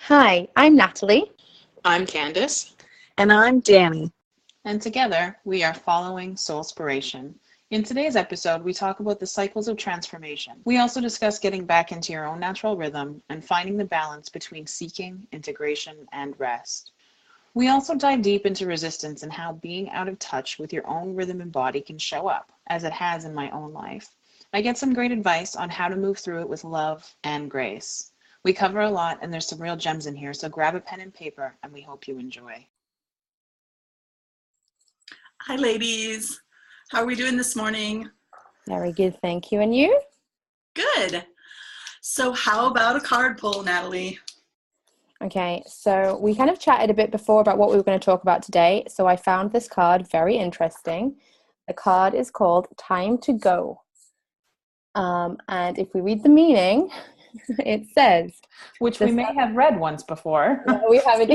Hi, I'm Natalie. I'm Candice, And I'm Danny. and together we are following Soulspiration. In today's episode, we talk about the cycles of transformation. We also discuss getting back into your own natural rhythm and finding the balance between seeking, integration, and rest. We also dive deep into resistance and how being out of touch with your own rhythm and body can show up, as it has in my own life. I get some great advice on how to move through it with love and grace. We cover a lot, and there's some real gems in here, so grab a pen and paper, and we hope you enjoy. Hi, ladies. How are we doing this morning? Very good, thank you. And you? Good. So how about a card pull, Natalie? Okay, so we kind of chatted a bit before about what we were going to talk about today. So I found this card very interesting. The card is called Time to Go. And if we read the meaning, it says... Which we may have read once before. No, we haven't.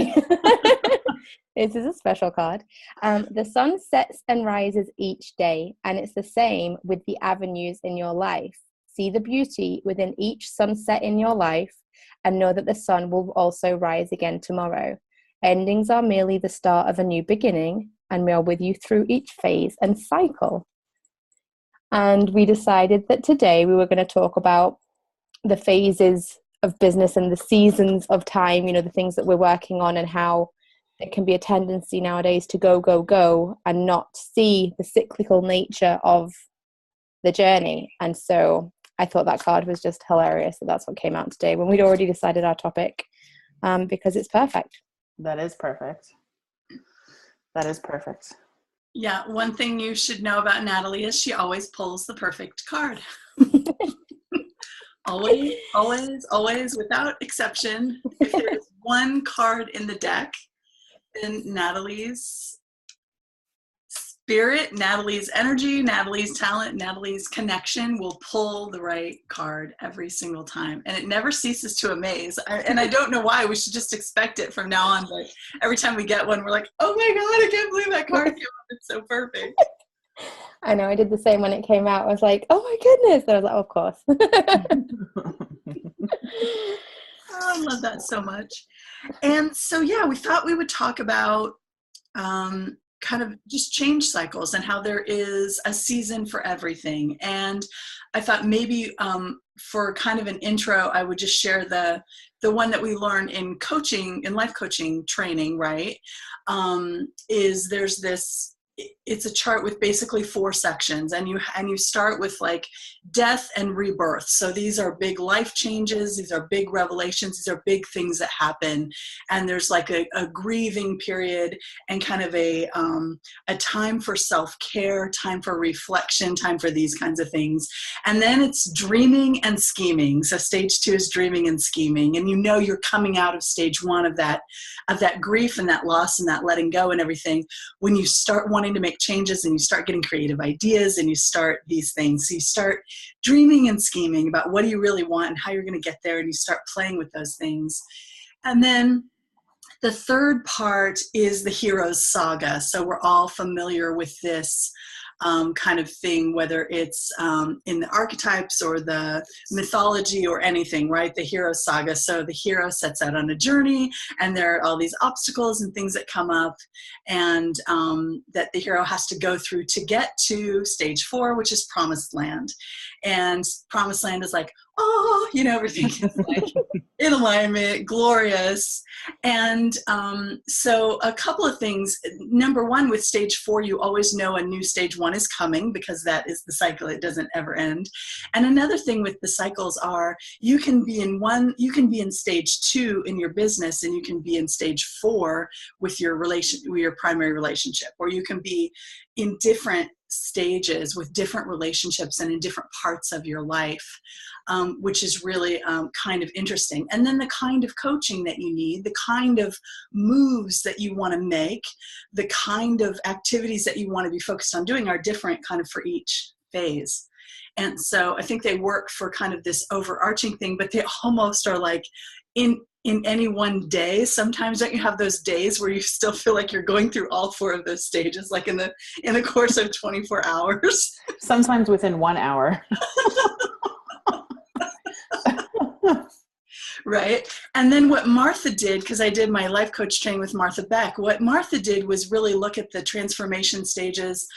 This is a special card. The sun sets and rises each day, and it's the same with the avenues in your life. See the beauty within each sunset in your life, and know that the sun will also rise again tomorrow. Endings are merely the start of a new beginning, and we are with you through each phase and cycle. And we decided that today we were going to talk about the phases of business and the seasons of time, the things that we're working on, and how it can be a tendency nowadays to go, go, go, and not see the cyclical nature of the journey. And so I thought that card was just hilarious. So that's what came out today when we'd already decided our topic, because it's perfect. That is perfect. That is perfect. Yeah, one thing you should know about Natalie is she always pulls the perfect card. Always, always, always, without exception. If there's one card in the deck, then Natalie's spirit, Natalie's energy, Natalie's talent, Natalie's connection will pull the right card every single time. And it never ceases to amaze. And I don't know why. We should just expect it from now on. But every time we get one, we're like, oh my God, I can't believe that card came up. It's so perfect. I know, I did the same when it came out. I was like, oh my goodness. I was like, oh, of course. Oh, I love that so much. And so, yeah, we thought we would talk about kind of just change cycles and how there is a season for everything. And I thought maybe for kind of an intro, I would just share the one that we learn in coaching, in life coaching training, right? Is there's this, it's a chart with basically 4 sections, and you start with like death and rebirth. So these are big life changes, these are big revelations, these are big things that happen, and there's like a grieving period and kind of a time for self-care, time for reflection, time for these kinds of things. And then it's dreaming and scheming. So stage 2 is dreaming and scheming, and you're coming out of stage 1 of that grief and that loss and that letting go and everything when you start wanting to make changes and you start getting creative ideas and you start these things. So you start dreaming and scheming about what do you really want and how you're going to get there, and you start playing with those things. And then the third part is the hero's saga. So we're all familiar with this kind of thing, whether it's in the archetypes or the mythology or anything, right? The hero saga. So the hero sets out on a journey, and there are all these obstacles and things that come up, and that the hero has to go through to get to stage 4, which is promised land. And promised land is like, oh, everything is like in alignment, glorious. And so a couple of things. Number one, with stage 4, you always know a new stage 1 is coming, because that is the cycle. It doesn't ever end. And another thing with the cycles are you can be in stage 2 in your business, and you can be in stage 4 with your primary relationship, or you can be in different stages with different relationships and in different parts of your life, which is really kind of interesting. And then the kind of coaching that you need, the kind of moves that you want to make, the kind of activities that you want to be focused on doing are different kind of for each phase. And so I think they work for kind of this overarching thing, but they almost are like in any one day. Sometimes don't you have those days where you still feel like you're going through all 4 of those stages, like in the course of 24 hours? Sometimes within 1 hour. Right. And then what Martha did, because I did my life coach training with Martha Beck, what Martha did was really look at the transformation stages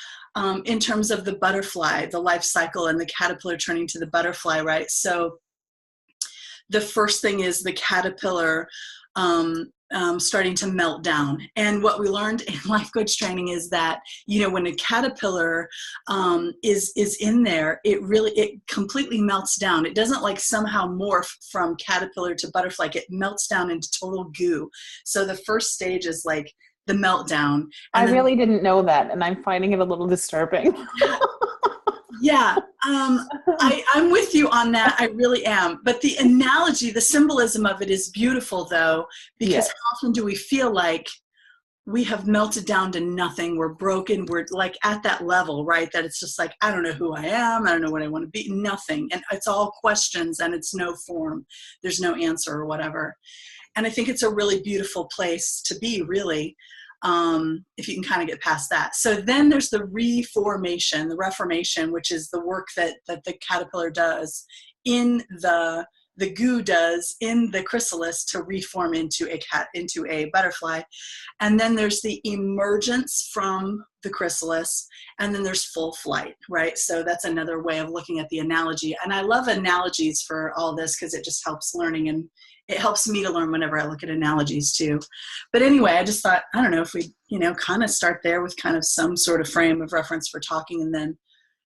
in terms of the butterfly, the life cycle, and the caterpillar turning to the butterfly, right? So the first thing is the caterpillar starting to melt down. And what we learned in life coach training is that, when a caterpillar is in there, it completely melts down. It doesn't like somehow morph from caterpillar to butterfly. It melts down into total goo. So the first stage is like the meltdown. I really didn't know that, and I'm finding it a little disturbing. Yeah, I'm with you on that. I really am. But the analogy, the symbolism of it is beautiful, though, because how often do we feel like we have melted down to nothing? We're broken. We're like at that level, right? That it's just like, I don't know who I am. I don't know what I want to be. Nothing. And it's all questions, and it's no form. There's no answer or whatever. And I think it's a really beautiful place to be, really. If you can kind of get past that. So then there's the reformation, the reformation, which is the work that the caterpillar does in the goo does in the chrysalis to reform into a butterfly. And then there's the emergence from the chrysalis, and then there's full flight, right? So that's another way of looking at the analogy. And I love analogies for all this because it just helps learning, and it helps me to learn whenever I look at analogies too. But anyway, I just thought, I don't know if we, kind of start there with kind of some sort of frame of reference for talking, and then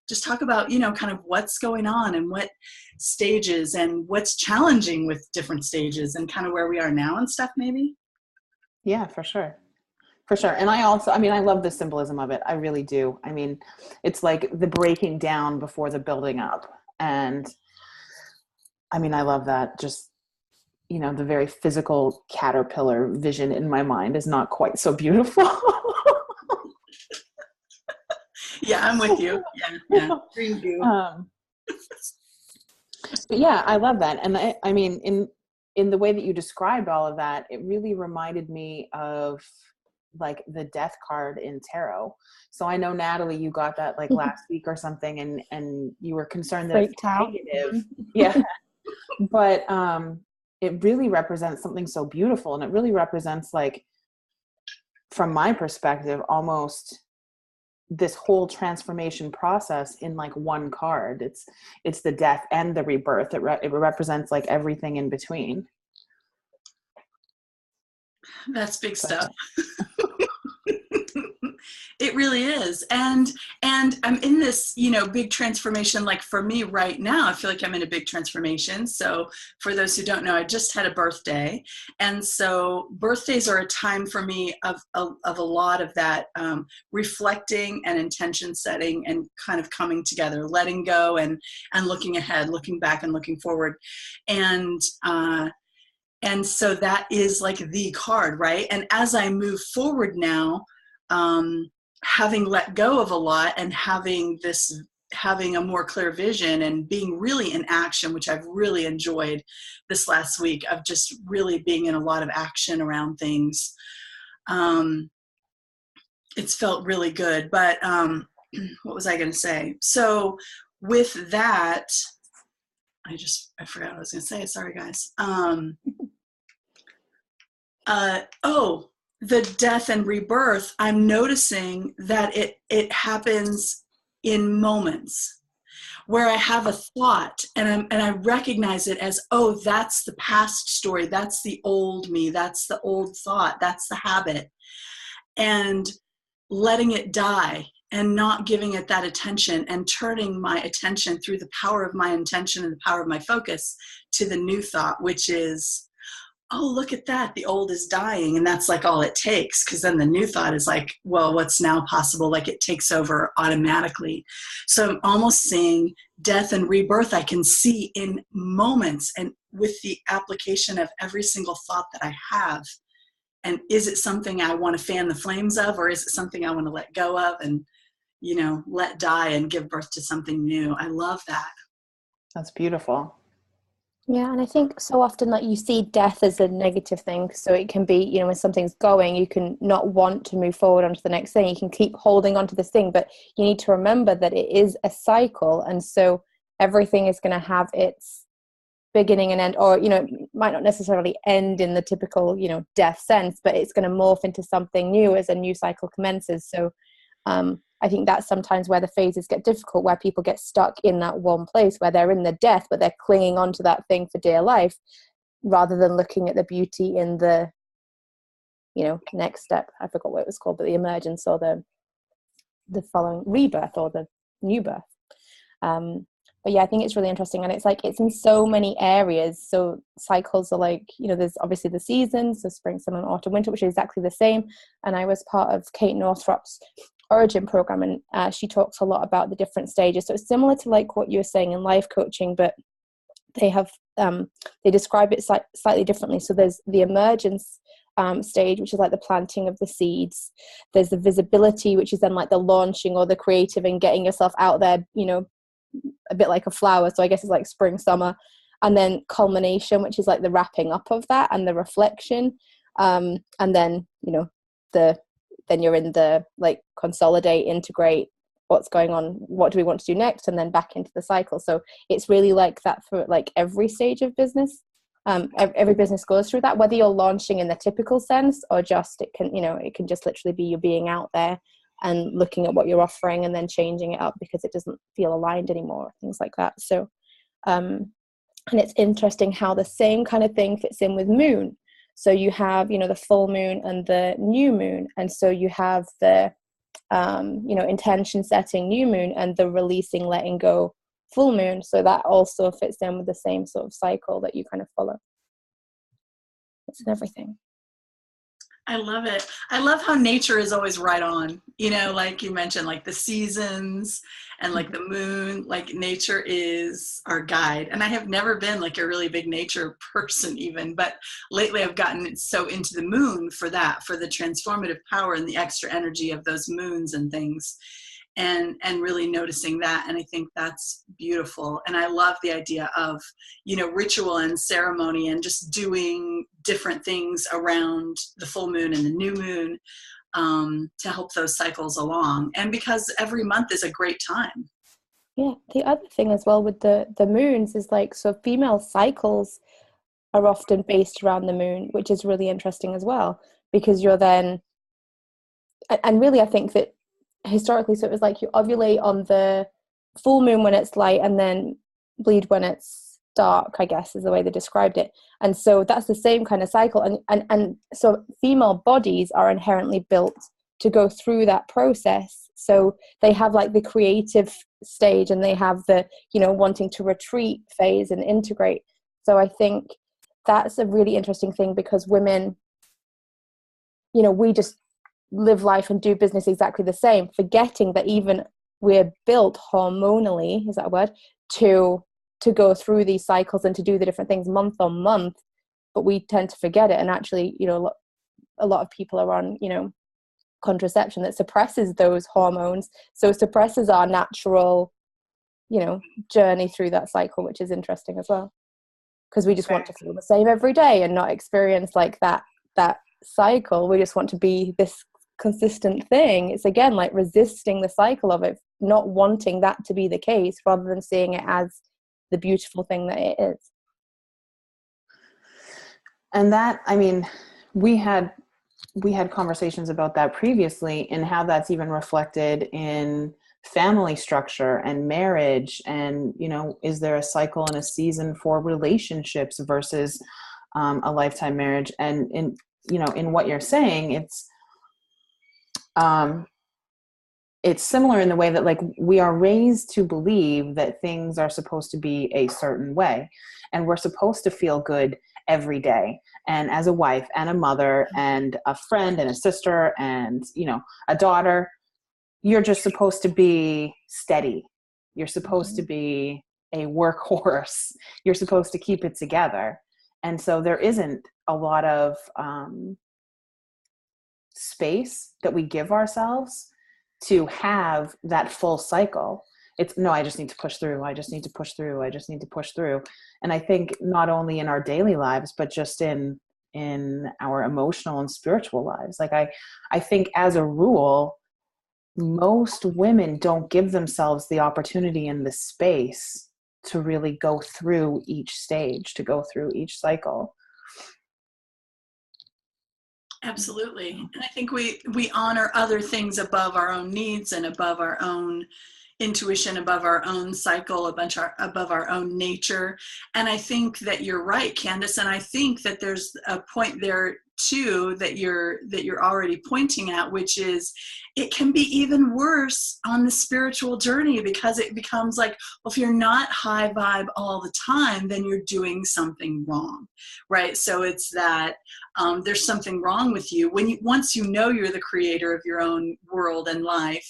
just talk about, kind of what's going on and what stages and what's challenging with different stages and kind of where we are now and stuff, maybe. Yeah, for sure. For sure. And I love the symbolism of it. I really do. I mean, it's like the breaking down before the building up. And I love that. Just, the very physical caterpillar vision in my mind is not quite so beautiful. Yeah, I'm with you. Yeah. Green goo. But yeah, I love that. And I mean, in the way that you described all of that, it really reminded me of like the death card in tarot. So I know, Natalie, you got that like last week or something, and you were concerned that it's negative. Yeah. But it really represents something so beautiful, and it really represents, like, from my perspective, almost this whole transformation process in like one card. It's the death and the rebirth. It represents like everything in between. That's big stuff. It really is. And I'm in this, big transformation. Like for me right now, I feel like I'm in a big transformation. So for those who don't know, I just had a birthday. And so birthdays are a time for me of a lot of that reflecting and intention setting and kind of coming together, letting go and looking ahead, looking back and looking forward. And so that is like the card, right? And as I move forward now, having let go of a lot and having a more clear vision and being really in action, which I've really enjoyed this last week of just really being in a lot of action around things. It's felt really good. But what was I going to say? So with that, I forgot what I was going to say. Sorry, guys. The death and rebirth, I'm noticing that it happens in moments where I have a thought and I recognize it as, oh, that's the past story. That's the old me. That's the old thought. That's the habit. And letting it die and not giving it that attention and turning my attention through the power of my intention and the power of my focus to the new thought, which is, oh, look at that. The old is dying. And that's like all it takes. Because then the new thought is like, well, what's now possible? Like it takes over automatically. So I'm almost seeing death and rebirth. I can see in moments and with the application of every single thought that I have. And is it something I want to fan the flames of, or is it something I want to let go of and, let die and give birth to something new? I love that. That's beautiful. Yeah, and I think so often like you see death as a negative thing. So it can be, when something's going, you can not want to move forward onto the next thing. You can keep holding on to this thing, but you need to remember that it is a cycle. And so everything is going to have its beginning and end, or, you know, might not necessarily end in the typical, you know, death sense, but it's going to morph into something new as a new cycle commences. So I think that's sometimes where the phases get difficult, where people get stuck in that one place where they're in the death, but they're clinging on to that thing for dear life, rather than looking at the beauty in the, you know, next step. I forgot what it was called, but the emergence, or the following rebirth, or the new birth. But yeah, I think it's really interesting, and it's like, it's in so many areas. So cycles are like, you know, there's obviously the seasons, so spring, summer, autumn, winter, which is exactly the same. And I was part of Kate Northrop's Origin program, and she talks a lot about the different stages. So it's similar to like what you were saying in life coaching, but they have they describe it slightly differently. So there's the emergence stage, which is like the planting of the seeds. There's the visibility, which is then like the launching or the creative and getting yourself out there, you know, a bit like a flower. So I guess it's like spring, summer. And then culmination, which is like the wrapping up of that and the reflection. And then, you know, then you're in the like consolidate, integrate, what's going on, what do we want to do next, and then back into the cycle. So it's really like that for like every stage of business. Every business goes through that, whether you're launching in the typical sense, or just it can just literally be you being out there and looking at what you're offering and then changing it up because it doesn't feel aligned anymore, things like that. So and it's interesting how the same kind of thing fits in with moon. So you have, you know, the full moon and the new moon, and so you have the you know, intention setting new moon, and the releasing, letting go full moon. So that also fits in with the same sort of cycle that you kind of follow. It's in everything. I love it. I love how nature is always right on, you know, like you mentioned, like the seasons and like the moon, like nature is our guide. And I have never been like a really big nature person even, but lately I've gotten so into the moon for that, for the transformative power and the extra energy of those moons and things. And really noticing that. And I think that's beautiful. And I love the idea of, you know, ritual and ceremony and just doing different things around the full moon and the new moon to help those cycles along. And because every month is a great time. Yeah. The other thing as well with the moons is like, so female cycles are often based around the moon, which is really interesting as well, because you're then, and really I think that historically, so it was like you ovulate on the full moon when it's light and then bleed when it's dark, I guess is the way they described it. And so that's the same kind of cycle, and so female bodies are inherently built to go through that process. So they have like the creative stage, and they have the, you know, wanting to retreat phase and integrate. So I think that's a really interesting thing, because women, you know, we just live life and do business exactly the same, forgetting that even we're built hormonally, is that a word, to go through these cycles and to do the different things month on month, but we tend to forget it. And actually, you know, a lot of people are on, you know, contraception that suppresses those hormones, so it suppresses our natural, you know, journey through that cycle, which is interesting as well, because we just want to feel the same every day and not experience like that cycle. We just want to be this consistent thing. It's again like resisting the cycle of it, not wanting that to be the case, rather than seeing it as the beautiful thing that it is. And that, I mean, we had conversations about that previously, and how that's even reflected in family structure and marriage. And, you know, is there a cycle and a season for relationships versus a lifetime marriage? And in, you know, in what you're saying, it's similar in the way that like we are raised to believe that things are supposed to be a certain way, and we're supposed to feel good every day. And as a wife and a mother and a friend and a sister and, you know, a daughter, you're just supposed to be steady. You're supposed to be a workhorse. You're supposed to keep it together. And so there isn't a lot of space that we give ourselves to have that full cycle. It's no, I just need to push through. I just need to push through. I just need to push through. And I think not only in our daily lives, but just in our emotional and spiritual lives. Like I think as a rule, most women don't give themselves the opportunity in the space to really go through each stage, to go through each cycle. Absolutely. And I think we honor other things above our own needs and above our own intuition, above our own cycle, above our own nature. And I think that you're right, Candace. And I think that there's a point there too that you're already pointing at, which is it can be even worse on the spiritual journey, because it becomes like, well, if you're not high vibe all the time, then you're doing something wrong, right? So it's that there's something wrong with you. Once you know you're the creator of your own world and life,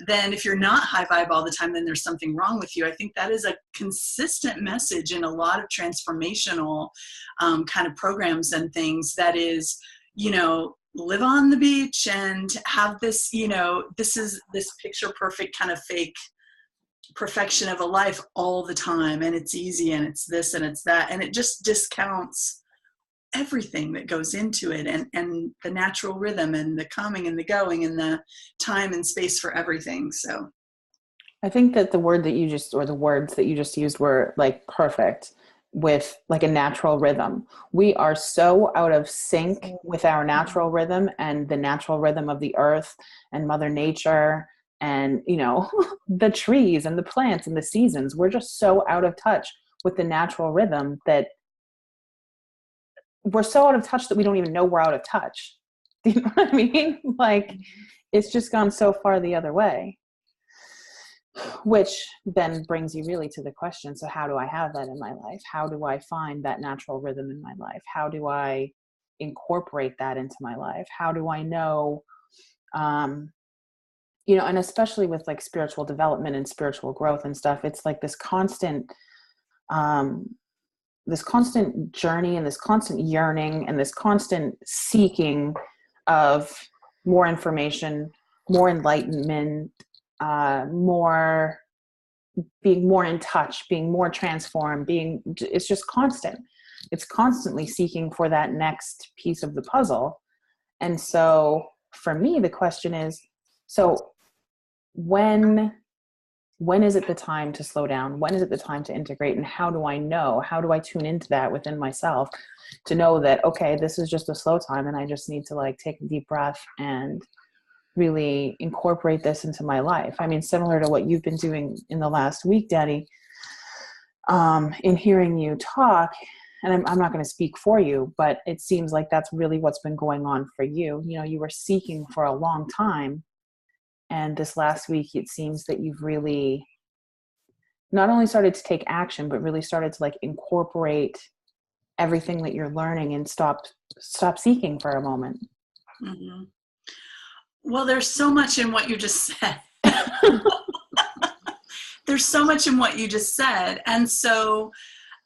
then if you're not high vibe all the time, then there's something wrong with you. I think that is a consistent message in a lot of transformational kind of programs and things, that is, live on the beach and have this, this is this picture perfect kind of fake perfection of a life all the time, and it's easy and it's this and it's that, and it just discounts everything that goes into it, and the natural rhythm and the coming and the going and the time and space for everything. So I think that the words that you just used were like perfect, with like a natural rhythm. We are so out of sync with our natural rhythm and the natural rhythm of the earth and Mother Nature and, the trees and the plants and the seasons. We're just so out of touch with the natural rhythm that we're so out of touch that we don't even know we're out of touch. Do you know what I mean? Like, it's just gone so far the other way. Which then brings you really to the question, so how do I have that in my life? How do I find that natural rhythm in my life? How do I incorporate that into my life? How do I know, and especially with like spiritual development and spiritual growth and stuff, it's like this constant journey and this constant yearning and this constant seeking of more information, more enlightenment, being more in touch, being more transformed, it's just constant. It's constantly seeking for that next piece of the puzzle. And so for me, the question is, so when is it the time to slow down? When is it the time to integrate? And how do I tune into that within myself to know that, okay, this is just a slow time and I just need to like take a deep breath and really incorporate this into my life. I mean, similar to what you've been doing in the last week, Daddy, in hearing you talk, and I'm not going to speak for you, but it seems like that's really what's been going on for you. You were seeking for a long time. And this last week, it seems that you've really not only started to take action, but really started to like incorporate everything that you're learning and stop seeking for a moment. Mm-hmm. Well, there's so much in what you just said. There's so much in what you just said. And so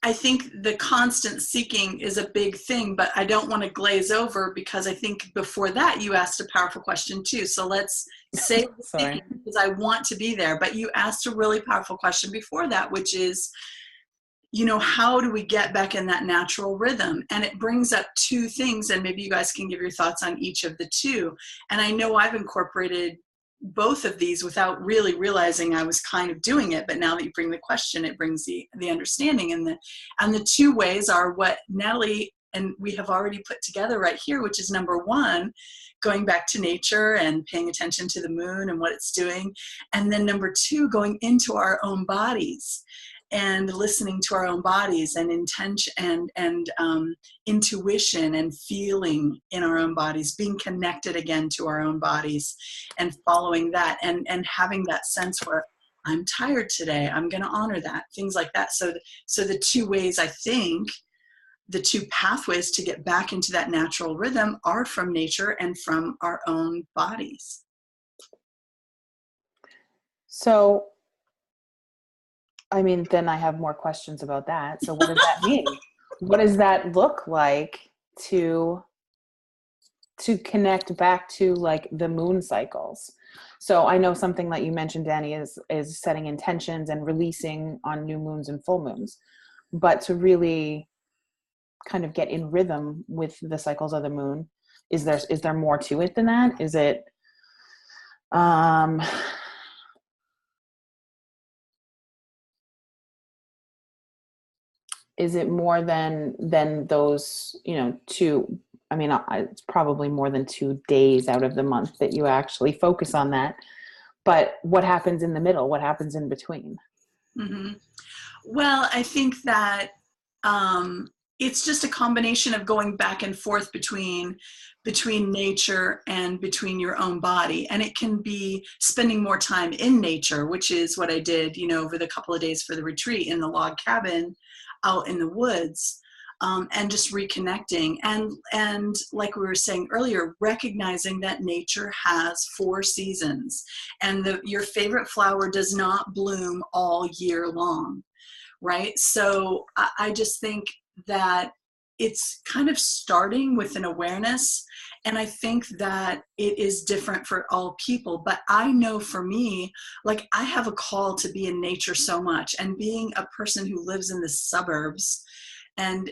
I think the constant seeking is a big thing, but I don't want to glaze over, because I think before that you asked a powerful question too. So let's say seeking, because I want to be there, but you asked a really powerful question before that, which is, how do we get back in that natural rhythm? And it brings up two things, and maybe you guys can give your thoughts on each of the two. And I know I've incorporated both of these without really realizing I was kind of doing it, but now that you bring the question, it brings the understanding. And the two ways are what Natalie and we have already put together right here, which is number one, going back to nature and paying attention to the moon and what it's doing. And then number two, going into our own bodies and listening to our own bodies and intention and intuition and feeling in our own bodies, being connected again to our own bodies and following that and having that sense where I'm tired today, I'm going to honor that, things like that. So the two ways, I think, the two pathways to get back into that natural rhythm are from nature and from our own bodies. So I mean, then I have more questions about that. So what does that mean? What does that look like to connect back to like the moon cycles? So I know something that you mentioned, Danny, is setting intentions and releasing on new moons and full moons. But to really kind of get in rhythm with the cycles of the moon, is there more to it than that? Is it is it more than those, two? I mean, it's probably more than 2 days out of the month that you actually focus on that. But what happens in the middle? What happens in between? Mm-hmm. Well, I think that it's just a combination of going back and forth between nature and between your own body. And it can be spending more time in nature, which is what I did, over the couple of days for the retreat in the log cabin out in the woods, and just reconnecting. And like we were saying earlier, recognizing that nature has 4 seasons and your favorite flower does not bloom all year long. Right. So I just think that it's kind of starting with an awareness. And I think that it is different for all people. But I know for me, like I have a call to be in nature so much. And being a person who lives in the suburbs and,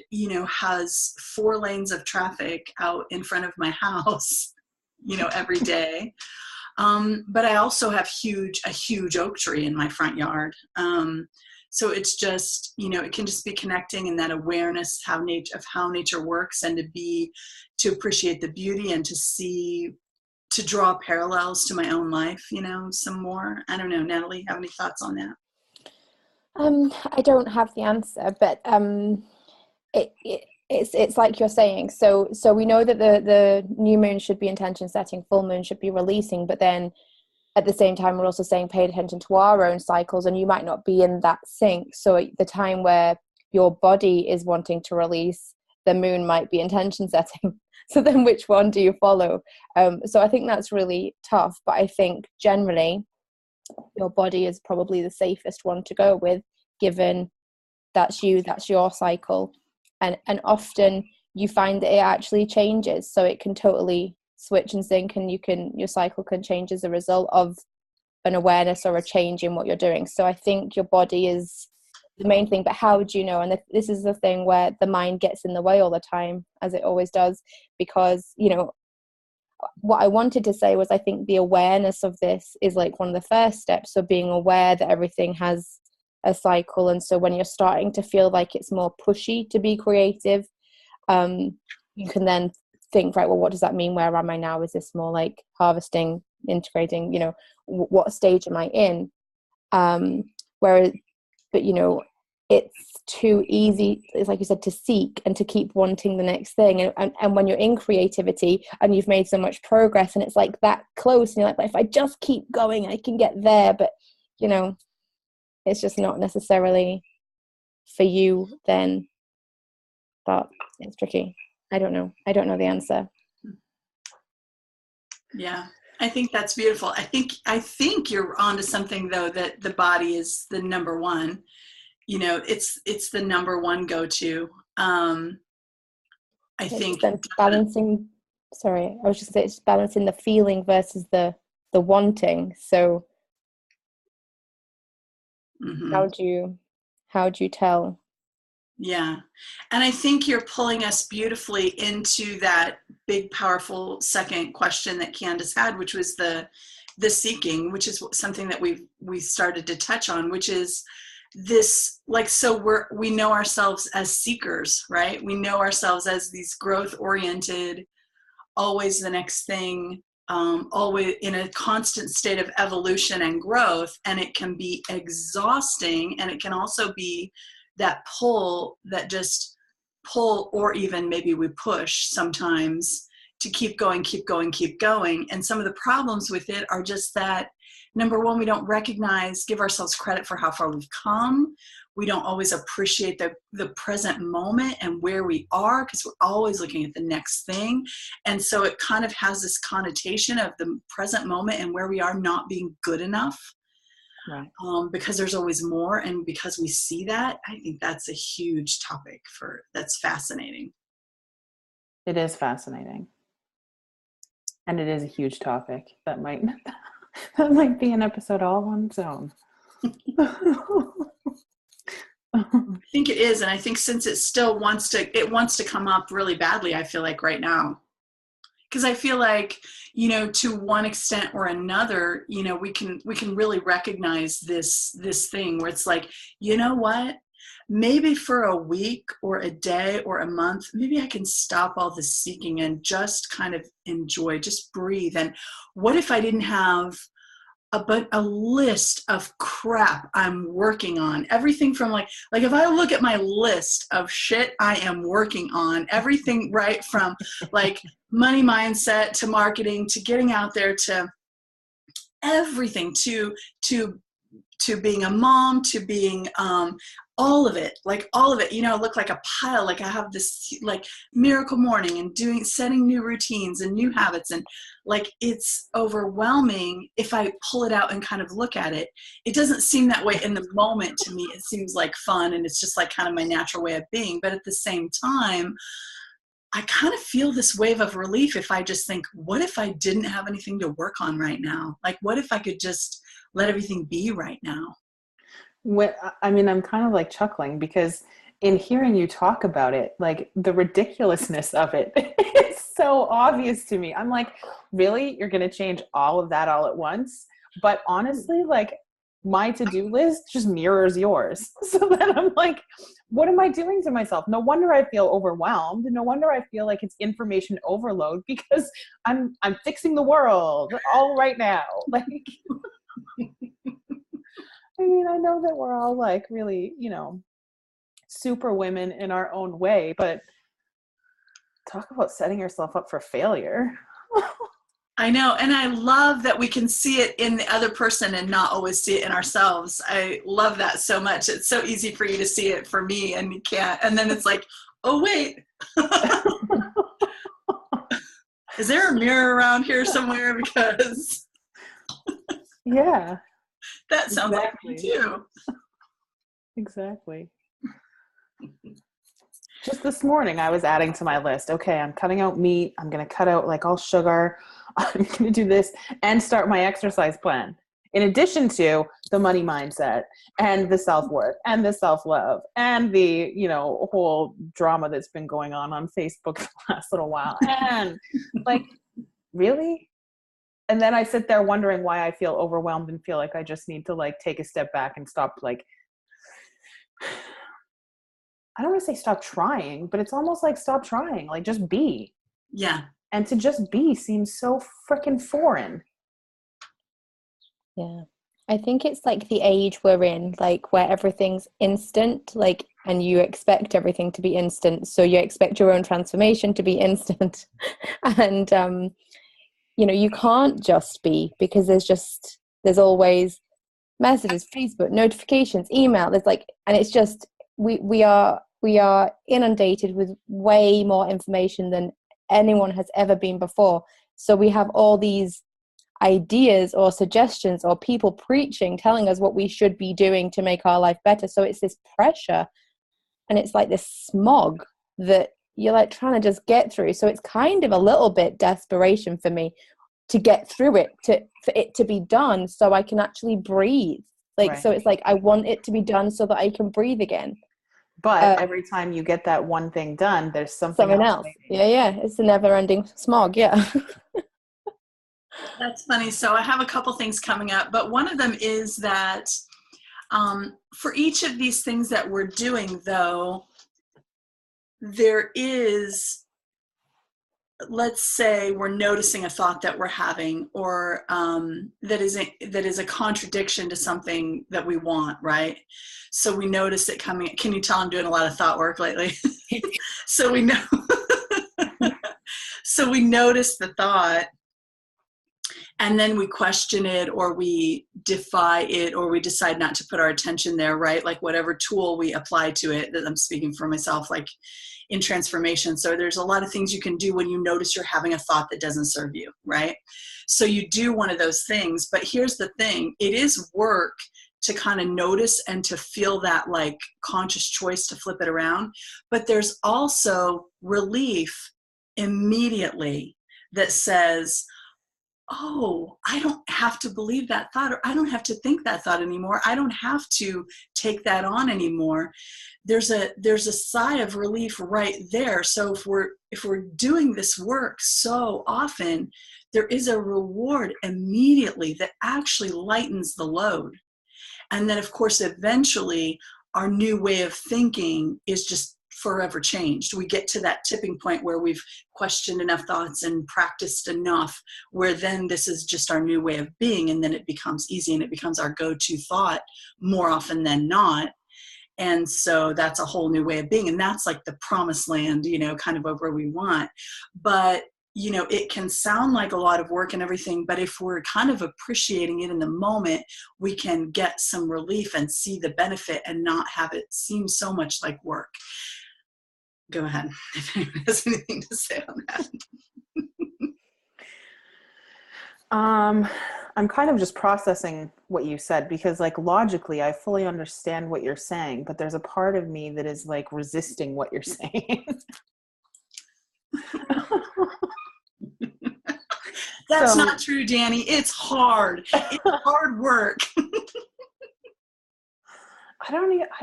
has 4 lanes of traffic out in front of my house, every day. But I also have a huge oak tree in my front yard. So it's just, it can just be connecting in that awareness of how nature works and to appreciate the beauty and to draw parallels to my own life, some more. I don't know, Natalie, have any thoughts on that? I don't have the answer, but it's like you're saying. So we know that the new moon should be intention setting, full moon should be releasing, but then at the same time, we're also saying pay attention to our own cycles, and you might not be in that sync. So at the time where your body is wanting to release, the moon might be intention setting. So then which one do you follow? So I think that's really tough. But I think generally your body is probably the safest one to go with, given that's your cycle. And often you find that it actually changes. So it can totally switch and sync, and your cycle can change as a result of an awareness or a change in what you're doing. So I think your body is the main thing, but how do you know? And this is the thing where the mind gets in the way all the time, as it always does, because what I wanted to say was I think the awareness of this is like one of the first steps. So being aware that everything has a cycle, and so when you're starting to feel like it's more pushy to be creative, you can then think, right, well, what does that mean? Where am I now? Is this more like harvesting, integrating, what stage am I in? Whereas, but it's too easy, it's like you said, to seek and to keep wanting the next thing. And when you're in creativity and you've made so much progress and it's like that close, and you're like, if I just keep going, I can get there. But, it's just not necessarily for you then. But it's tricky. I don't know the answer. Yeah, I think that's beautiful. I think you're onto something though, that the body is the number one. It's the number one go-to. I think balancing. Sorry, I was just saying, it's balancing the feeling versus the wanting. So how do you tell? Yeah. And I think you're pulling us beautifully into that big, powerful second question that Candace had, which was the seeking, which is something that we started to touch on, which is this, like, so we know ourselves as seekers, right? We know ourselves as these growth oriented, always the next thing, always in a constant state of evolution and growth. And it can be exhausting, and it can also be that pull, or even maybe we push sometimes to keep going. And some of the problems with it are just that, number one, we don't give ourselves credit for how far we've come. We don't always appreciate the present moment and where we are, because we're always looking at the next thing. And so it kind of has this connotation of the present moment and where we are not being good enough. Right. Because there's always more, and because we see that, I think that's a huge topic that's fascinating. It is fascinating, and it is a huge topic that might be an episode all on its own. I think it is, and I think since it still wants to come up really badly, I feel like right now. Because I feel like, to one extent or another, we can really recognize this thing where it's like, you know what, maybe for a week or a day or a month, maybe I can stop all the seeking and just kind of enjoy, just breathe. And what if I didn't have a list of crap I'm working on? Everything from like if I look at my list of shit I am working on, everything right from like money mindset to marketing to getting out there to everything to being a mom to being all of it, look like a pile. Like I have this like miracle morning and setting new routines and new habits, and like it's overwhelming. If I pull it out and kind of look at it, it doesn't seem that way in the moment to me. It seems like fun, and it's just like kind of my natural way of being. But at the same time, I kind of feel this wave of relief if I just think, what if I didn't have anything to work on right now? Like, what if I could just let everything be right now? I'm kind of like chuckling because in hearing you talk about it, like the ridiculousness of it is so obvious to me. I'm like, really? You're going to change all of that all at once? But honestly, like my to-do list just mirrors yours. So then I'm like, what am I doing to myself? No wonder I feel overwhelmed. No wonder I feel like it's information overload because I'm fixing the world all right now. Like, I mean, I know that we're all like really, super women in our own way, but talk about setting yourself up for failure. I know. And I love that we can see it in the other person and not always see it in ourselves. I love that so much. It's so easy for you to see it for me and you can't. And then it's like, oh, wait. Is there a mirror around here somewhere? Because yeah. That sounds exactly. Like me too. Exactly. Just this morning, I was adding to my list. Okay, I'm cutting out meat. I'm going to cut out like all sugar. I'm going to do this and start my exercise plan. In addition to the money mindset and the self-worth and the self-love and the, whole drama that's been going on Facebook the last little while. And like, really? And then I sit there wondering why I feel overwhelmed and feel like I just need to like take a step back and stop like, I don't want to say stop trying, but it's almost like stop trying, like just be. Yeah. And to just be seems so freaking foreign. Yeah. I think it's like the age we're in, like where everything's instant, like, and you expect everything to be instant. So you expect your own transformation to be instant. And, you can't just be, because there's always messages, Facebook, notifications, email. There's like, and it's just, we are inundated with way more information than anyone has ever been before. So we have all these ideas or suggestions or people preaching, telling us what we should be doing to make our life better. So it's this pressure and it's like this smog that you're like trying to just get through. So it's kind of a little bit desperation for me to get through it, for it to be done so I can actually breathe. Like, right. So it's like I want it to be done so that I can breathe again. But every time you get that one thing done, there's something else. Yeah. It's a never-ending smog. Yeah. That's funny. So I have a couple things coming up, but one of them is that for each of these things that we're doing, though, there is, let's say we're noticing a thought that we're having, or that is a contradiction to something that we want, right? So we notice it coming. Can you tell I'm doing a lot of thought work lately? So we know. So we notice the thought, and then we question it, or we defy it, or we decide not to put our attention there, right? Like whatever tool we apply to it, that I'm speaking for myself, like in transformation. So there's a lot of things you can do when you notice you're having a thought that doesn't serve you, right? So you do one of those things, but here's the thing. It is work to kind of notice and to feel that like conscious choice to flip it around. But there's also relief immediately that says, oh, I don't have to believe that thought, or I don't have to think that thought anymore. I don't have to take that on anymore. There's a sigh of relief right there. So if we're doing this work so often, there is a reward immediately that actually lightens the load. And then, of course, eventually our new way of thinking is just forever changed. We get to that tipping point where we've questioned enough thoughts and practiced enough, where then this is just our new way of being, and then it becomes easy and it becomes our go-to thought more often than not. And so that's a whole new way of being, and that's like the promised land, kind of where we want. But it can sound like a lot of work and everything, but if we're kind of appreciating it in the moment, we can get some relief and see the benefit and not have it seem so much like work. Go ahead if anyone has anything to say on that. I'm kind of just processing what you said, because like logically I fully understand what you're saying, but there's a part of me that is like resisting what you're saying. That's not true, Danny. It's hard. It's hard work. I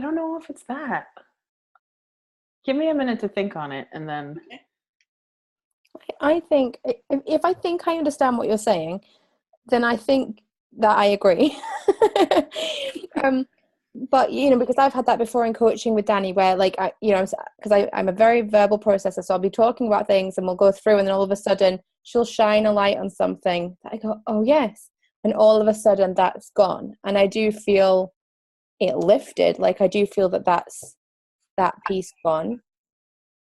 don't know if it's that. Give me a minute to think on it, and then. I think if I think I understand what you're saying, then I think that I agree. But because I've had that before in coaching with Danny, where like I'm a very verbal processor, so I'll be talking about things and we'll go through, and then all of a sudden she'll shine a light on something that I go, oh yes, and all of a sudden that's gone, and I do feel it lifted. Like I do feel that's that piece gone.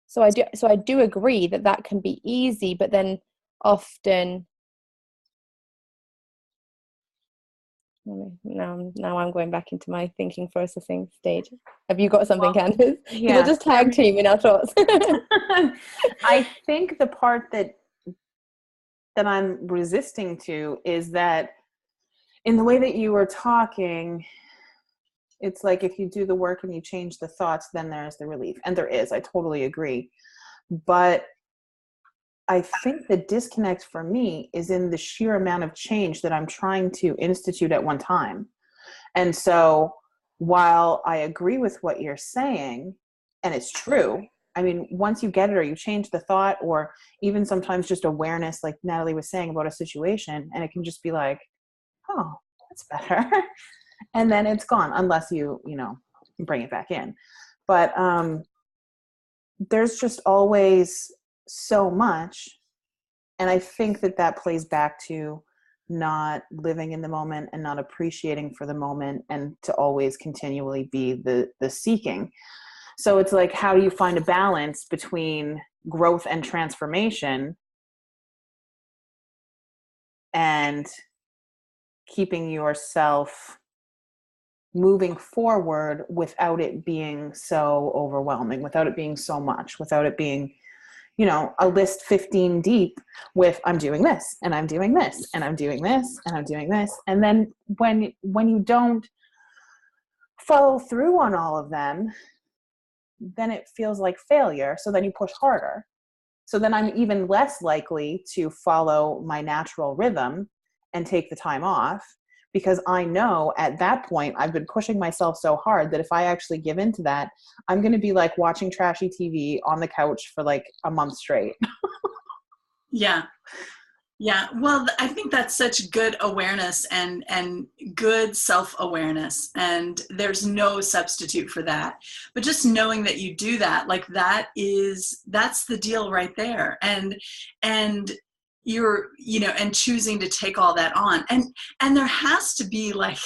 So I do agree that can be easy, but then often. Now I'm going back into my thinking processing stage. Have you got something, Candice? Yeah, we'll just tag team in our thoughts. I think the part that I'm resisting to is that in the way that you were talking, it's like if you do the work and you change the thoughts, then there's the relief. And there is, I totally agree. But I think the disconnect for me is in the sheer amount of change that I'm trying to institute at one time. And so while I agree with what you're saying, and it's true, I mean, once you get it or you change the thought, or even sometimes just awareness, like Natalie was saying about a situation, and it can just be like, oh, that's better. And then it's gone, unless you bring it back in. But there's just always so much. And I think that plays back to not living in the moment and not appreciating for the moment, and to always continually be the seeking. So it's like, how do you find a balance between growth and transformation and keeping yourself moving forward without it being so overwhelming, without it being so much, without it being, a list 15 deep with I'm doing this and I'm doing this and I'm doing this and I'm doing this. And then when you don't follow through on all of them, then it feels like failure. So then you push harder. So then I'm even less likely to follow my natural rhythm and take the time off, because I know at that point I've been pushing myself so hard that if I actually give into that, I'm going to be like watching trashy TV on the couch for like a month straight. Yeah. Yeah. Well, I think that's such good awareness and good self-awareness. And there's no substitute for that. But just knowing that you do that, like that's the deal right there. And you're, and choosing to take all that on. And there has to be like,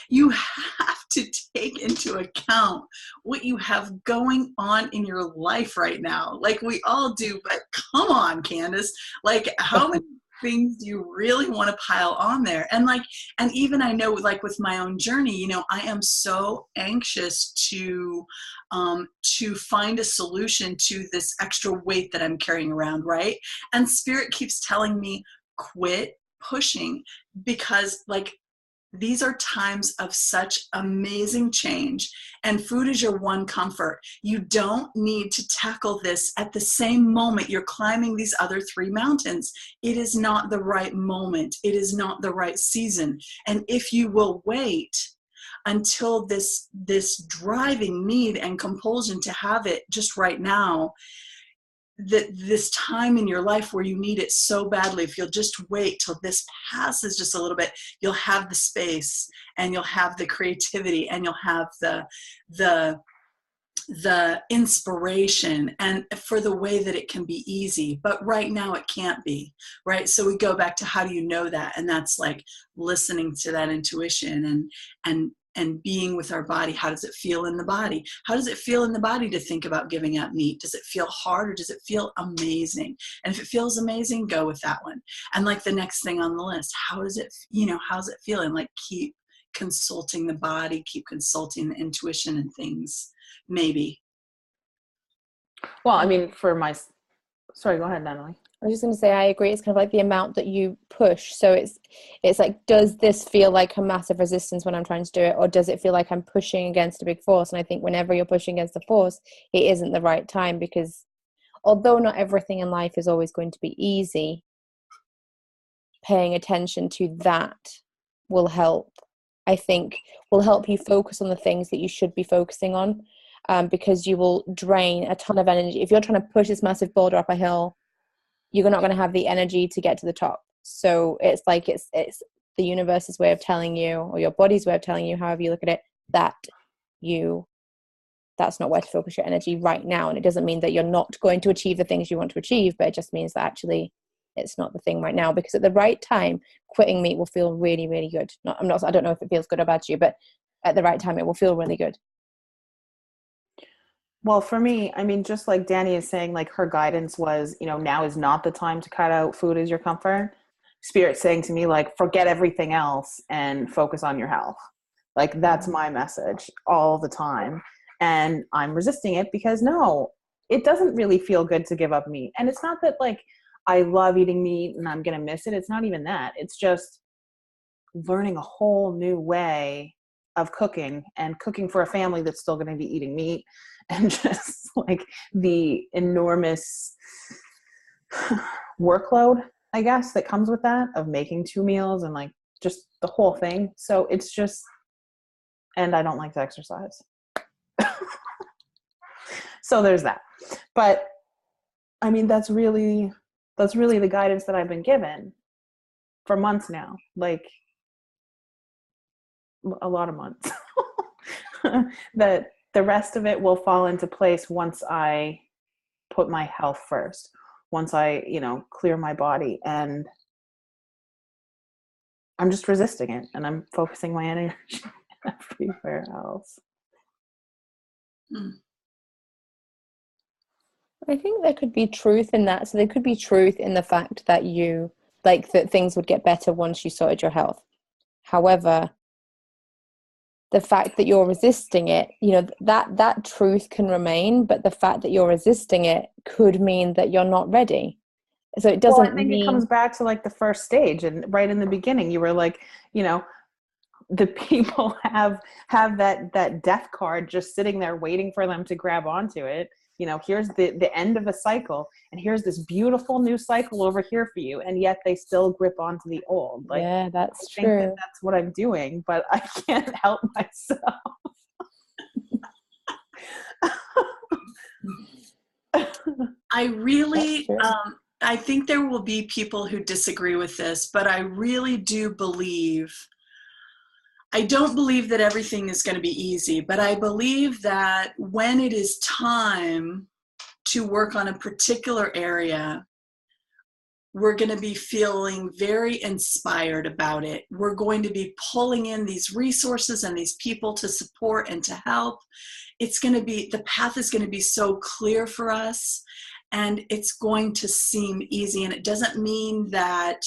you have to take into account what you have going on in your life right now. Like we all do, but come on, Candice, like how many things do you really want to pile on there? And even I know like with my own journey, I am so anxious to find a solution to this extra weight that I'm carrying around, right? And Spirit keeps telling me, quit pushing, because like these are times of such amazing change, and food is your one comfort. You don't need to tackle this at the same moment you're climbing these other 3 mountains. It is not the right moment. It is not the right season. And if you will wait until this driving need and compulsion to have it just right now, that this time in your life where you need it so badly, if you'll just wait till this passes just a little bit, you'll have the space and you'll have the creativity and you'll have the inspiration and for the way that it can be easy. But right now it can't be, right? So we go back to how do you know that? And that's like listening to that intuition and being with our body. How does it feel in the body? How does it feel in the body to think about giving up meat? Does it feel hard or does it feel amazing? And if it feels amazing, go with that one. And like the next thing on the list, how's it feeling? Like keep consulting the body, keep consulting the intuition and things, maybe. Well, I mean, sorry, go ahead, Natalie. I was just going to say, I agree. It's kind of like the amount that you push. So it's like, does this feel like a massive resistance when I'm trying to do it? Or does it feel like I'm pushing against a big force? And I think whenever you're pushing against a force, it isn't the right time, because although not everything in life is always going to be easy, paying attention to that will help. I think will help you focus on the things that you should be focusing on, because you will drain a ton of energy. If you're trying to push this massive boulder up a hill, you're not going to have the energy to get to the top. So it's like it's the universe's way of telling you, or your body's way of telling you, however you look at it, that's not where to focus your energy right now. And it doesn't mean that you're not going to achieve the things you want to achieve, but it just means that actually it's not the thing right now, because at the right time, quitting meat will feel really, really good. I don't know if it feels good or bad to you, but at the right time, it will feel really good. Well, for me, I mean, just like Danny is saying, like her guidance was, now is not the time to cut out food as your comfort. Spirit saying to me, like, forget everything else and focus on your health. Like, that's my message all the time. And I'm resisting it because no, it doesn't really feel good to give up meat. And it's not that like I love eating meat and I'm going to miss it. It's not even that. It's just learning a whole new way of cooking and cooking for a family that's still going to be eating meat, and just like the enormous workload, I guess, that comes with that, of making 2 meals and like just the whole thing. So it's just, and I don't like to exercise. So there's that. But I mean, that's really the guidance that I've been given for months now, like a lot of months. That the rest of it will fall into place once I put my health first, once I, clear my body. And I'm just resisting it, and I'm focusing my energy everywhere else. I think there could be truth in that. So there could be truth in the fact that that things would get better once you sorted your health. However, the fact that you're resisting it, that truth can remain, but the fact that you're resisting it could mean that you're not ready. So it doesn't I think it comes back to like the first stage, and right in the beginning you were like, the people have that death card just sitting there waiting for them to grab onto it. Here's the end of a cycle, and here's this beautiful new cycle over here for you, and yet they still grip onto the old. Like, yeah, that's I true. think that's what I'm doing, but I can't help myself. I really, I think there will be people who disagree with this, but I really do believe, I don't believe that everything is going to be easy, but I believe that when it is time to work on a particular area, we're going to be feeling very inspired about it. We're going to be pulling in these resources and these people to support and to help. The path is going to be so clear for us, and it's going to seem easy. And it doesn't mean that,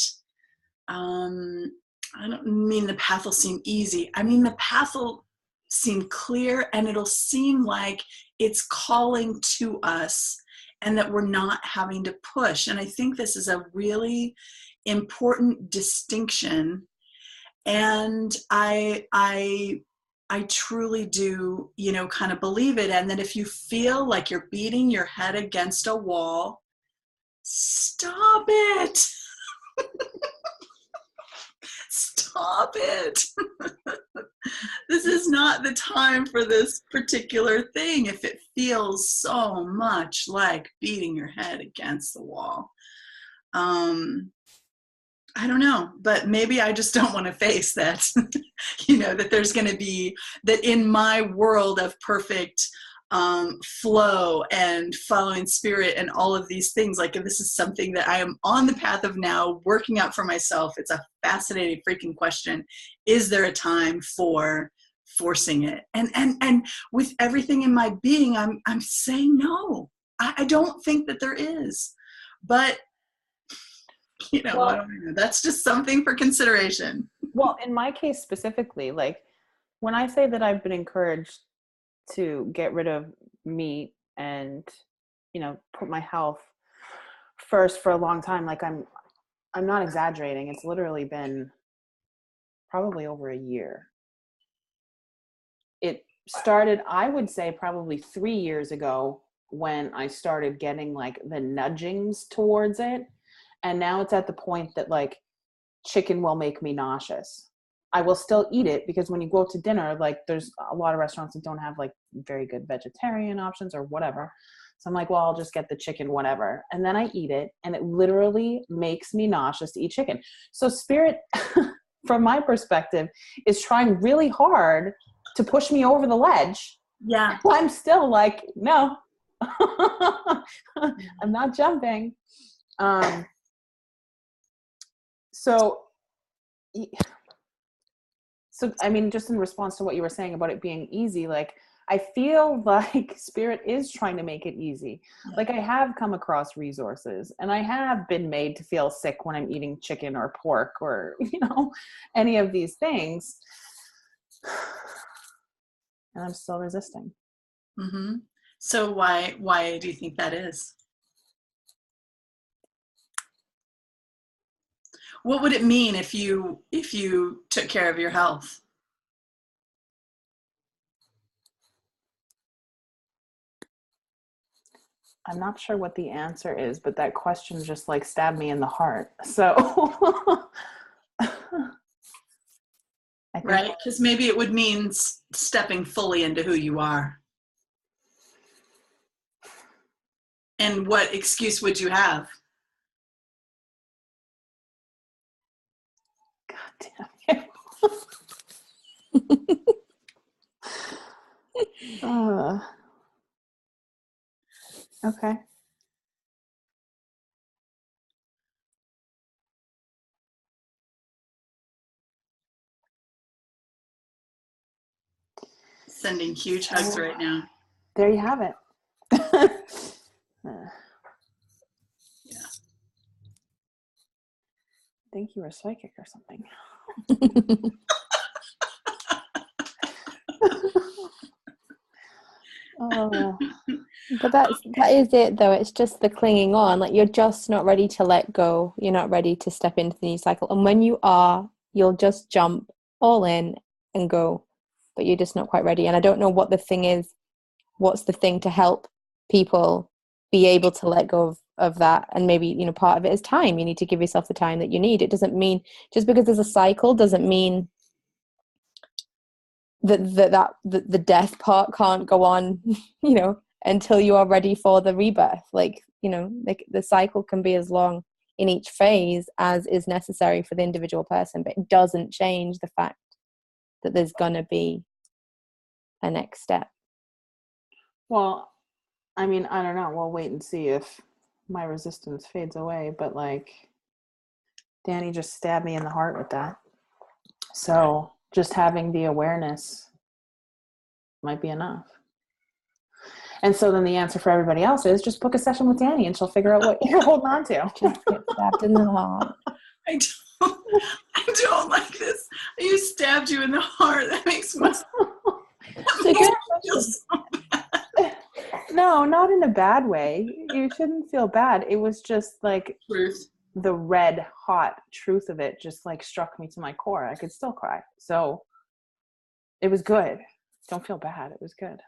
I don't mean the path will seem easy. I mean, the path will seem clear, and it'll seem like it's calling to us and that we're not having to push. And I think this is a really important distinction. And I truly do, kind of believe it. And that if you feel like you're beating your head against a wall, stop it. Stop it. this is not the time for this particular thing if it feels so much like beating your head against the wall. I don't know, but maybe I just don't want to face that, that there's going to be, that in my world of perfect flow and following spirit and all of these things, like, if this is something that I am on the path of now working out for myself, it's a fascinating freaking question. Is there a time for forcing it? And with everything in my being, I'm saying no. I don't think that there is, but Well, I don't know. That's just something for consideration. Well, in my case specifically, like when I say that I've been encouraged to get rid of meat and, put my health first for a long time, like I'm not exaggerating. It's literally been probably over a year. It started, I would say, probably 3 years ago when I started getting like the nudgings towards it. And now it's at the point that like chicken will make me nauseous. I will still eat it because when you go to dinner, like there's a lot of restaurants that don't have like very good vegetarian options or whatever. So I'm like, well, I'll just get the chicken, whatever. And then I eat it and it literally makes me nauseous to eat chicken. So spirit, from my perspective, is trying really hard to push me over the ledge. Yeah. I'm still like, no, I'm not jumping. So, I mean, just in response to what you were saying about it being easy, like, I feel like spirit is trying to make it easy. Yeah. Like, I have come across resources and I have been made to feel sick when I'm eating chicken or pork or, any of these things. And I'm still resisting. Mm-hmm. So why do you think that is? What would it mean if you took care of your health? I'm not sure what the answer is, but that question just like stabbed me in the heart. So right, because maybe it would mean stepping fully into who you are. And what excuse would you have? God damn it. Okay. Sending huge hugs right now. There you have it. Yeah. I think you were psychic or something. But that is it though. It's just the clinging on. Like, you're just not ready to let go. You're not ready to step into the new cycle. And when you are, you'll just jump all in and go. But you're just not quite ready. And I don't know what the thing is. What's the thing to help people be able to let go of that? And maybe, part of it is time. You need to give yourself the time that you need. It doesn't mean, just because there's a cycle doesn't mean that the death part can't go on, until you are ready for the rebirth. Like the cycle can be as long in each phase as is necessary for the individual person, but it doesn't change the fact that there's gonna be a next step. Well, I mean, I don't know. We'll wait and see if my resistance fades away, but like Danny just stabbed me in the heart with that. So just having the awareness might be enough. And so then the answer for everybody else is just book a session with Danny and she'll figure out what you're holding on to. Just get stabbed in the heart. I don't like this. You stabbed you in the heart. That makes me feel so bad. No, not in a bad way. You shouldn't feel bad. It was just like truth. The red hot truth of it just like struck me to my core. I could still cry. So it was good. Don't feel bad. It was good.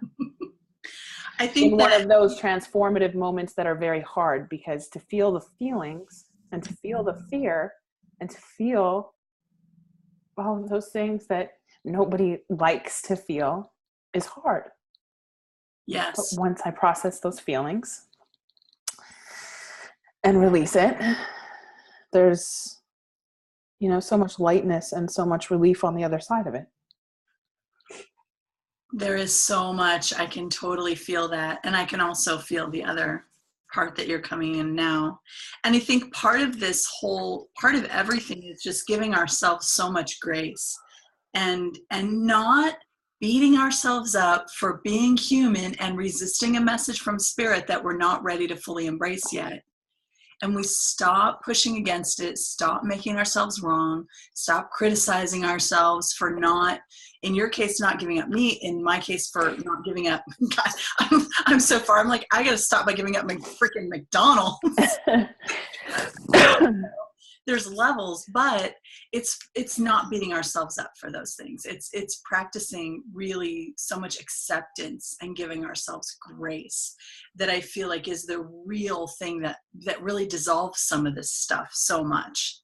I think one of those transformative moments that are very hard, because to feel the feelings and to feel the fear and to feel all of those things that nobody likes to feel is hard. But Yes. once I process those feelings and release it, there's, so much lightness and so much relief on the other side of it. There is so much. I can totally feel that. And I can also feel the other part that you're coming in now. And I think part of everything is just giving ourselves so much grace and not beating ourselves up for being human and resisting a message from spirit that we're not ready to fully embrace yet. And we stop pushing against it, stop making ourselves wrong, stop criticizing ourselves for not, in your case, not giving up meat, in my case, for not giving up. God, I'm so far. I'm like, I got to stop by giving up my freaking McDonald's. There's levels, but it's not beating ourselves up for those things. It's practicing really so much acceptance and giving ourselves grace that I feel like is the real thing that really dissolves some of this stuff so much.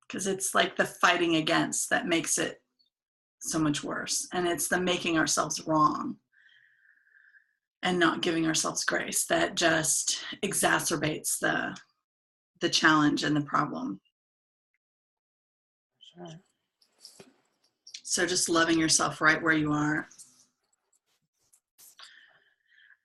Because it's like the fighting against that makes it so much worse. And it's the making ourselves wrong and not giving ourselves grace that just exacerbates the challenge and the problem. Sure. So just loving yourself right where you are.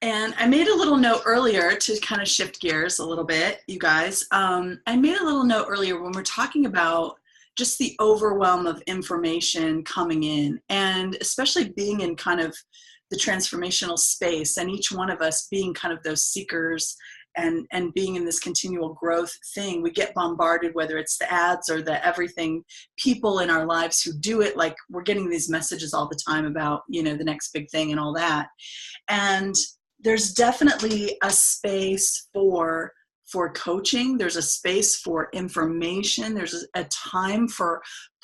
And I made a little note earlier to kind of shift gears a little bit, you guys. I made a little note earlier when we're talking about just the overwhelm of information coming in, and especially being in kind of the transformational space, and each one of us being kind of those seekers and being in this continual growth thing. We get bombarded, whether it's the ads or the everything, people in our lives who do it. Like, we're getting these messages all the time about, the next big thing and all that. And there's definitely a space for coaching. There's a space for information. There's a time for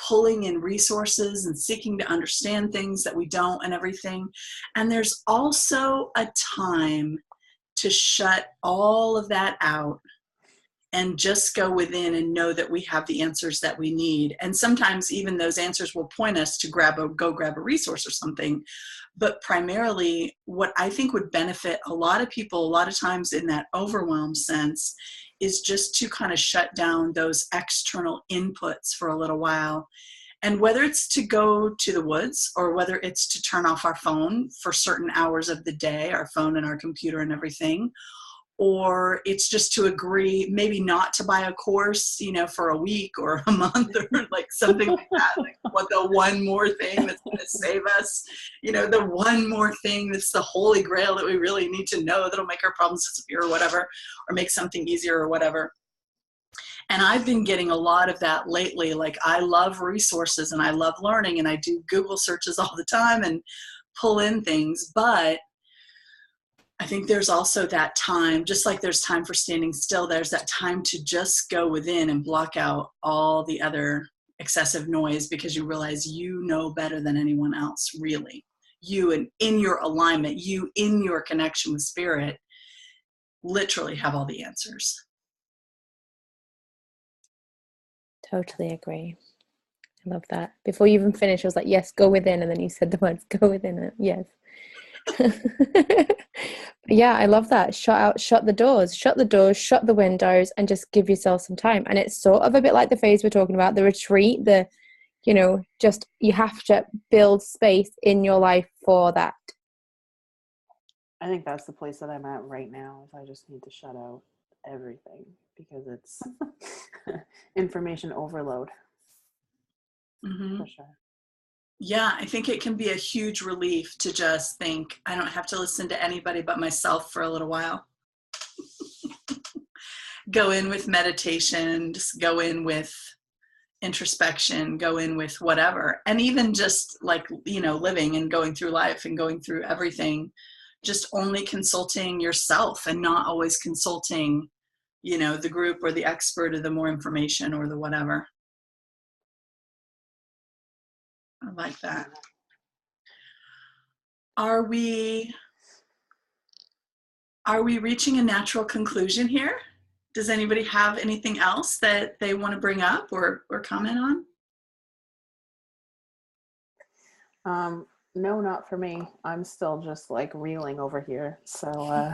pulling in resources and seeking to understand things that we don't and everything. And there's also a time to shut all of that out and just go within and know that we have the answers that we need. And sometimes even those answers will point us to go grab a resource or something. But primarily, what I think would benefit a lot of people, a lot of times in that overwhelm sense, is just to kind of shut down those external inputs for a little while. And whether it's to go to the woods or whether it's to turn off our phone for certain hours of the day, our phone and our computer and everything, or it's just to agree maybe not to buy a course, for a week or a month or like something like that. Like, what the one more thing that's going to save us, the one more thing that's the holy grail that we really need to know that'll make our problems disappear or whatever, or make something easier or whatever. And I've been getting a lot of that lately. Like, I love resources and I love learning and I do Google searches all the time and pull in things, but I think there's also that time, just like there's time for standing still, there's that time to just go within and block out all the other excessive noise, because you realize you know better than anyone else, really. You, and in your alignment, you in your connection with spirit, literally have all the answers. Totally agree. I love that. Before you even finished, I was like, yes, go within. And then you said the words, go within. Yes. Yeah, I love that. Shut the doors, shut the windows, and just give yourself some time. And it's sort of a bit like the phase we're talking about, the retreat, just you have to build space in your life for that. I think that's the place that I'm at right now, is I just need to shut out everything because it's information overload. Mm-hmm. For sure. Yeah, I think it can be a huge relief to just think, I don't have to listen to anybody but myself for a little while. Go in with meditation, just go in with introspection, go in with whatever. And even just like, living and going through life and going through everything, just only consulting yourself and not always consulting, the group or the expert or the more information or the whatever. I like that. Are we reaching a natural conclusion here? Does anybody have anything else that they want to bring up or comment on? No, not for me. I'm still just like reeling over here. So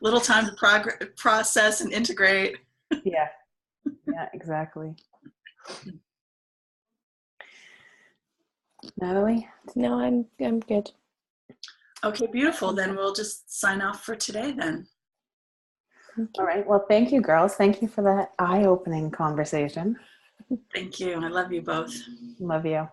Little time to process and integrate. yeah, exactly. Natalie? No, I'm good. Okay, beautiful. Then we'll just sign off for today then. All right. Well, thank you, girls. Thank you for that eye-opening conversation. Thank you. I love you both. Love you.